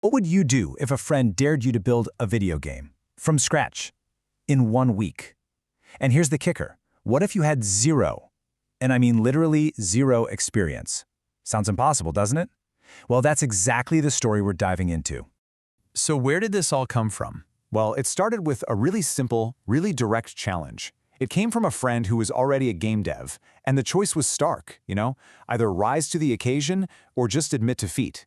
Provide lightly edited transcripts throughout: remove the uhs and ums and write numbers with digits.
What would you do if a friend dared you to build a video game from scratch in 1 week? And here's the kicker. What if you had zero, and I mean literally zero experience? Sounds impossible, doesn't it? Well, that's exactly the story we're diving into. So where did this all come from? Well, it started with a really simple, really direct challenge. It came from a friend who was already a game dev, and the choice was stark, either rise to the occasion or just admit defeat.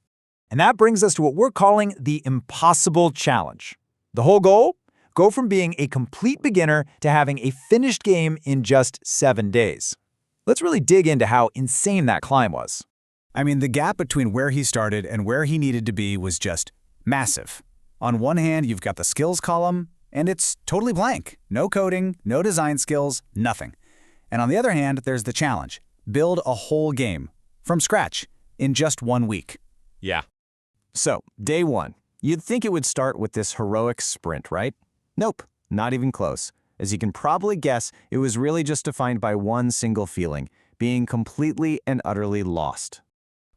And that brings us to what we're calling the impossible challenge. The whole goal? Go from being a complete beginner to having a finished game in just 7 days. Let's really dig into how insane that climb was. I mean, the gap between where he started and where he needed to be was just massive. On one hand, you've got the skills column, and it's totally blank. No coding, no design skills, nothing. And on the other hand, there's the challenge. Build a whole game, from scratch, in just 1 week. Yeah. So, day one. You'd think it would start with this heroic sprint, right? Nope, not even close. As you can probably guess, it was really just defined by one single feeling, being completely and utterly lost.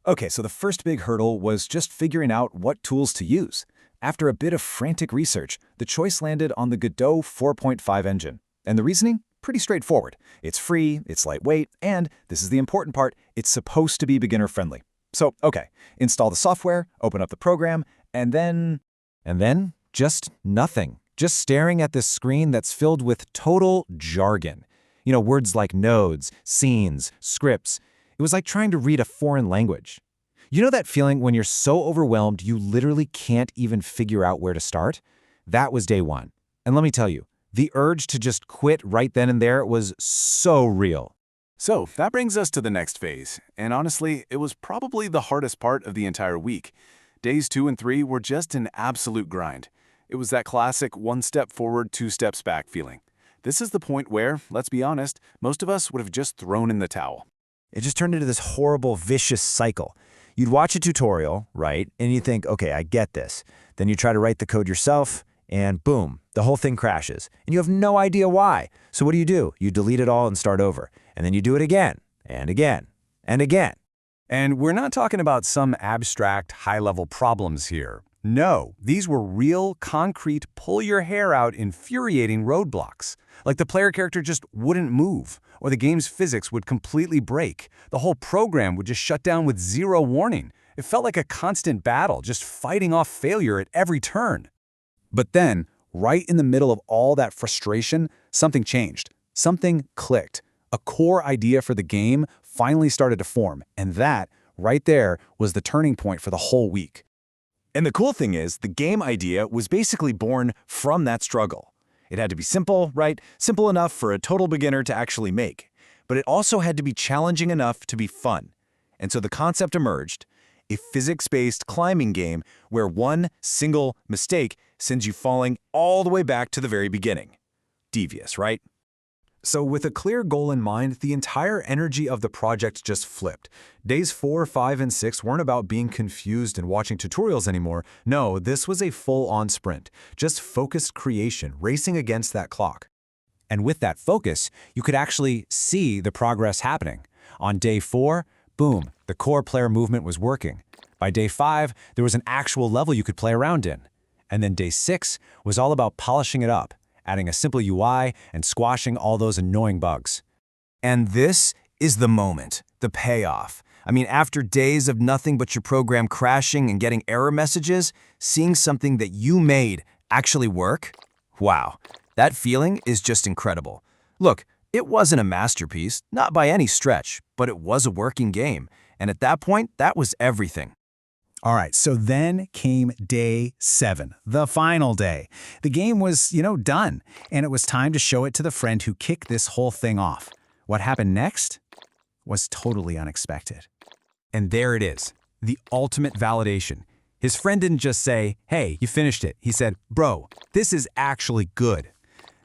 Okay, so the first big hurdle was just figuring out what tools to use. After a bit of frantic research, the choice landed on the Godot 4.5 engine. And the reasoning? Pretty straightforward. It's free, it's lightweight, and, this is the important part, it's supposed to be beginner-friendly. So, okay, install the software, open up the program, and then just nothing. Just staring at this screen that's filled with total jargon. Words like nodes, scenes, scripts. It was like trying to read a foreign language. You know that feeling when you're so overwhelmed you literally can't even figure out where to start? That was day one. And let me tell you, the urge to just quit right then and there was so real. So that brings us to the next phase, and honestly, it was probably the hardest part of the entire week. Days 2 and 3 were just an absolute grind. It was that classic one step forward, two steps back feeling. This is the point where, let's be honest, most of us would have just thrown in the towel. It just turned into this horrible, vicious cycle. You'd watch a tutorial, right, and you think, okay, I get this. Then you try to write the code yourself, and boom, the whole thing crashes. And you have no idea why. So what do? You delete it all and start over. And then you do it again, and again, and again. And we're not talking about some abstract, high-level problems here. No, these were real, concrete, pull-your-hair-out, infuriating roadblocks. Like the player character just wouldn't move, or the game's physics would completely break. The whole program would just shut down with zero warning. It felt like a constant battle, just fighting off failure at every turn. But then, right in the middle of all that frustration, something changed. Something clicked. A core idea for the game finally started to form, and that, right there, was the turning point for the whole week. And the cool thing is, the game idea was basically born from that struggle. It had to be simple, right? Simple enough for a total beginner to actually make. But it also had to be challenging enough to be fun. And so the concept emerged, a physics-based climbing game where one single mistake sends you falling all the way back to the very beginning. Devious, right? So with a clear goal in mind, the entire energy of the project just flipped. Days 4, 5, and 6 weren't about being confused and watching tutorials anymore. No, this was a full-on sprint. Just focused creation, racing against that clock. And with that focus, you could actually see the progress happening. On day 4, boom, the core player movement was working. By day 5, there was an actual level you could play around in. And then day 6 was all about polishing it up, adding a simple UI and squashing all those annoying bugs. And this is the moment, the payoff. I mean, after days of nothing but your program crashing and getting error messages, seeing something that you made actually work? Wow, that feeling is just incredible. Look, it wasn't a masterpiece, not by any stretch, but it was a working game. And at that point, that was everything. All right, so then came day 7, the final day. The game was, done, and it was time to show it to the friend who kicked this whole thing off. What happened next was totally unexpected. And there it is, the ultimate validation. His friend didn't just say, hey, you finished it. He said, bro, this is actually good.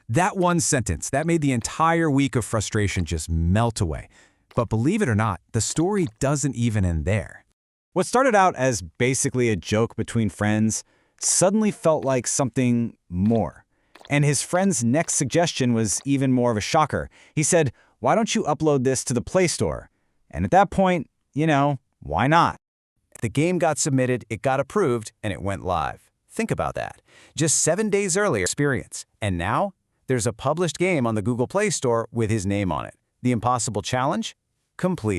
That one sentence, that made the entire week of frustration just melt away. But believe it or not, the story doesn't even end there. What started out as basically a joke between friends suddenly felt like something more. And his friend's next suggestion was even more of a shocker. He said, why don't you upload this to the Play Store? And at that point, why not? The game got submitted, it got approved, and it went live. Think about that. Just 7 days earlier experience. And now, there's a published game on the Google Play Store with his name on it. The impossible challenge? Complete.